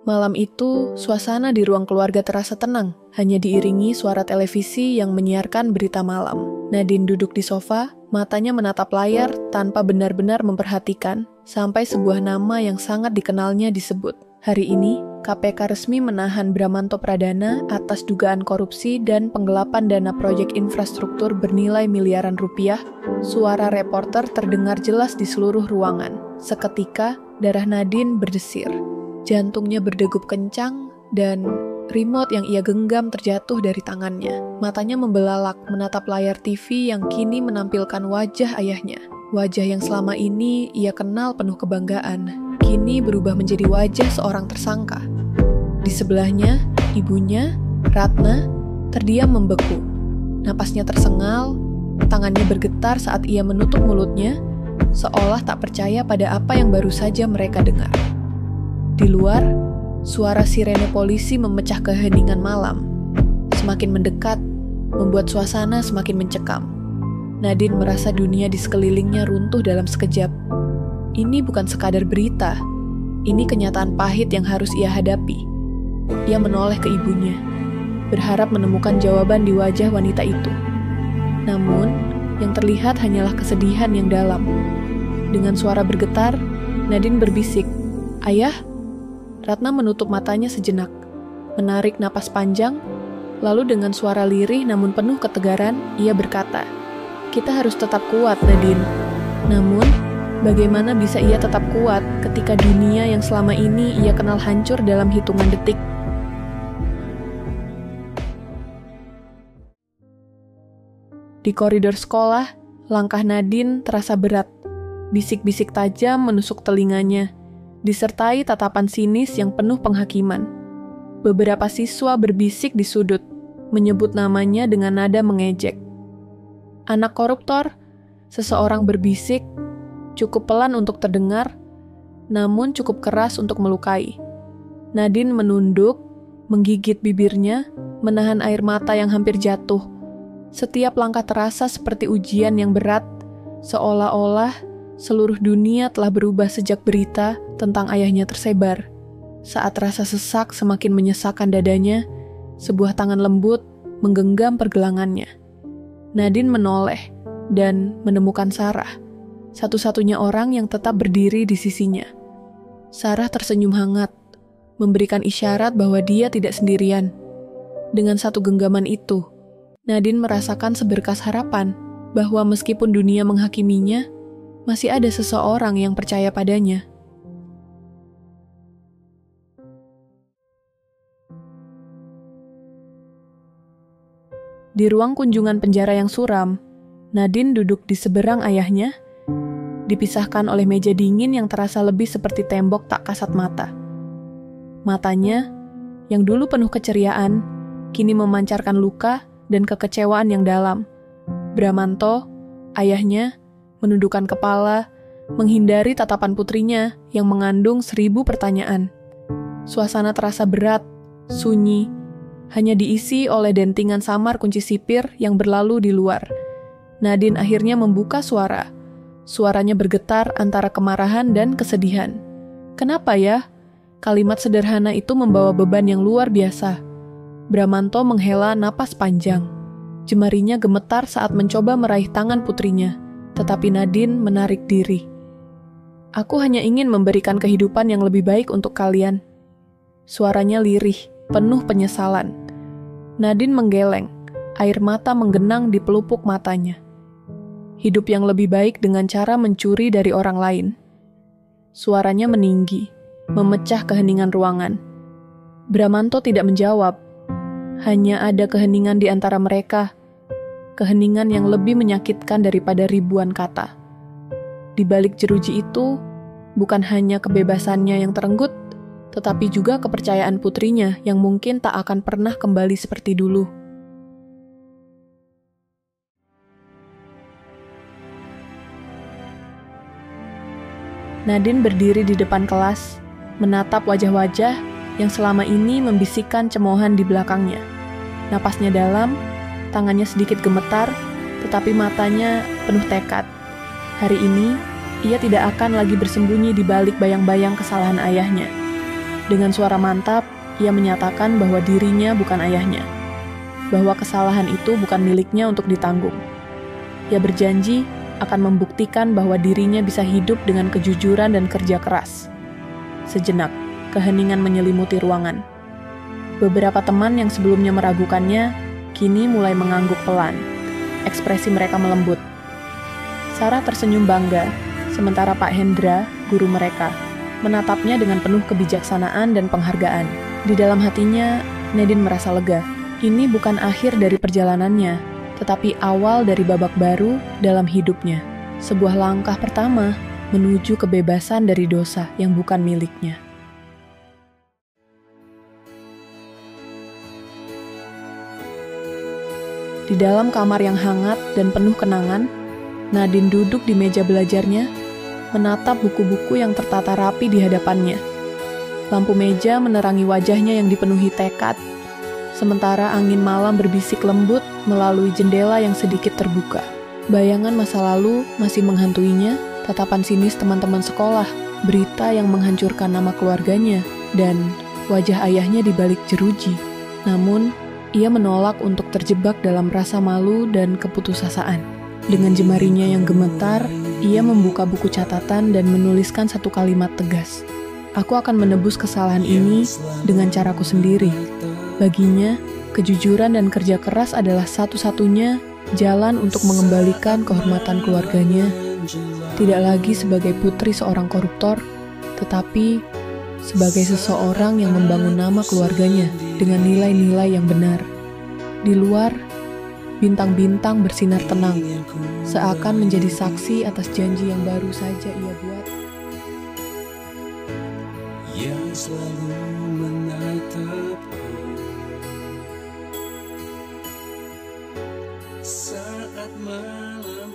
Malam itu, suasana di ruang keluarga terasa tenang, hanya diiringi suara televisi yang menyiarkan berita malam. Nadine duduk di sofa, matanya menatap layar tanpa benar-benar memperhatikan, sampai sebuah nama yang sangat dikenalnya disebut. Hari ini, KPK resmi menahan Bramanto Pradana atas dugaan korupsi dan penggelapan dana proyek infrastruktur bernilai miliaran rupiah. Suara reporter terdengar jelas di seluruh ruangan. Seketika, darah Nadine berdesir. Jantungnya berdegup kencang dan remote yang ia genggam terjatuh dari tangannya. Matanya membelalak menatap layar TV yang kini menampilkan wajah ayahnya. Wajah yang selama ini ia kenal penuh kebanggaan, kini berubah menjadi wajah seorang tersangka. Di sebelahnya, ibunya, Ratna, terdiam membeku. Napasnya tersengal, tangannya bergetar saat ia menutup mulutnya, seolah tak percaya pada apa yang baru saja mereka dengar. Di luar, suara sirene polisi memecah keheningan malam. Semakin mendekat, membuat suasana semakin mencekam. Nadine merasa dunia di sekelilingnya runtuh dalam sekejap. Ini bukan sekadar berita, ini kenyataan pahit yang harus ia hadapi. Ia menoleh ke ibunya, berharap menemukan jawaban di wajah wanita itu. Namun, yang terlihat hanyalah kesedihan yang dalam. Dengan suara bergetar, Nadine berbisik, "Ayah?" Ratna menutup matanya sejenak, menarik napas panjang, lalu dengan suara lirih namun penuh ketegaran, ia berkata, "Kita harus tetap kuat, Nadine." Namun, bagaimana bisa ia tetap kuat ketika dunia yang selama ini ia kenal hancur dalam hitungan detik? Di koridor sekolah, langkah Nadine terasa berat. Bisik-bisik tajam menusuk telinganya, disertai tatapan sinis yang penuh penghakiman. Beberapa siswa berbisik di sudut, menyebut namanya dengan nada mengejek. "Anak koruptor," seseorang berbisik, cukup pelan untuk terdengar, namun cukup keras untuk melukai. Nadine menunduk, menggigit bibirnya, menahan air mata yang hampir jatuh. Setiap langkah terasa seperti ujian yang berat, seolah-olah seluruh dunia telah berubah sejak berita tentang ayahnya tersebar. Saat rasa sesak semakin menyesakkan dadanya, sebuah tangan lembut menggenggam pergelangannya. Nadine menoleh dan menemukan Sarah, satu-satunya orang yang tetap berdiri di sisinya. Sarah tersenyum hangat, memberikan isyarat bahwa dia tidak sendirian. Dengan satu genggaman itu, Nadine merasakan seberkas harapan bahwa meskipun dunia menghakiminya, masih ada seseorang yang percaya padanya. Di ruang kunjungan penjara yang suram, Nadine duduk di seberang ayahnya, dipisahkan oleh meja dingin yang terasa lebih seperti tembok tak kasat mata. Matanya, yang dulu penuh keceriaan, kini memancarkan luka dan kekecewaan yang dalam. Bramanto, ayahnya, menundukkan kepala, menghindari tatapan putrinya yang mengandung 1000 pertanyaan. Suasana terasa berat, sunyi, hanya diisi oleh dentingan samar kunci sipir yang berlalu di luar. Nadine akhirnya membuka suara. Suaranya bergetar antara kemarahan dan kesedihan. "Kenapa ya?" Kalimat sederhana itu membawa beban yang luar biasa. Bramanto menghela napas panjang. Jemarinya gemetar saat mencoba meraih tangan putrinya, tetapi Nadine menarik diri. "Aku hanya ingin memberikan kehidupan yang lebih baik untuk kalian." Suaranya lirih, penuh penyesalan. Nadine menggeleng, air mata menggenang di pelupuk matanya. Hidup yang lebih baik dengan cara mencuri dari orang lain. Suaranya meninggi, memecah keheningan ruangan. Bramanto tidak menjawab. Hanya ada keheningan di antara mereka, keheningan yang lebih menyakitkan daripada ribuan kata. Di balik jeruji itu, bukan hanya kebebasannya yang terenggut, tetapi juga kepercayaan putrinya yang mungkin tak akan pernah kembali seperti dulu. Nadine berdiri di depan kelas, menatap wajah-wajah yang selama ini membisikkan cemoohan di belakangnya. Napasnya dalam, tangannya sedikit gemetar, tetapi matanya penuh tekad. Hari ini, ia tidak akan lagi bersembunyi di balik bayang-bayang kesalahan ayahnya. Dengan suara mantap, ia menyatakan bahwa dirinya bukan ayahnya, bahwa kesalahan itu bukan miliknya untuk ditanggung. Ia berjanji akan membuktikan bahwa dirinya bisa hidup dengan kejujuran dan kerja keras. Sejenak, keheningan menyelimuti ruangan. Beberapa teman yang sebelumnya meragukannya, kini mulai mengangguk pelan. Ekspresi mereka melembut. Sarah tersenyum bangga, sementara Pak Hendra, guru mereka, menatapnya dengan penuh kebijaksanaan dan penghargaan. Di dalam hatinya, Nadine merasa lega. Ini bukan akhir dari perjalanannya, tetapi awal dari babak baru dalam hidupnya. Sebuah langkah pertama menuju kebebasan dari dosa yang bukan miliknya. Di dalam kamar yang hangat dan penuh kenangan, Nadine duduk di meja belajarnya, menatap buku-buku yang tertata rapi di hadapannya. Lampu meja menerangi wajahnya yang dipenuhi tekad, sementara angin malam berbisik lembut melalui jendela yang sedikit terbuka. Bayangan masa lalu masih menghantuinya, tatapan sinis teman-teman sekolah, berita yang menghancurkan nama keluarganya, dan wajah ayahnya di balik jeruji. Namun, ia menolak untuk terjebak dalam rasa malu dan keputusasaan. Dengan jemarinya yang gemetar, ia membuka buku catatan dan menuliskan satu kalimat tegas. Aku akan menebus kesalahan ini dengan caraku sendiri. Baginya, kejujuran dan kerja keras adalah satu-satunya jalan untuk mengembalikan kehormatan keluarganya. Tidak lagi sebagai putri seorang koruptor, tetapi sebagai seseorang yang membangun nama keluarganya dengan nilai-nilai yang benar. Di luar, bintang-bintang bersinar tenang, seakan menjadi saksi atas janji yang baru saja ia buat. Yang selalu menatapku saat malam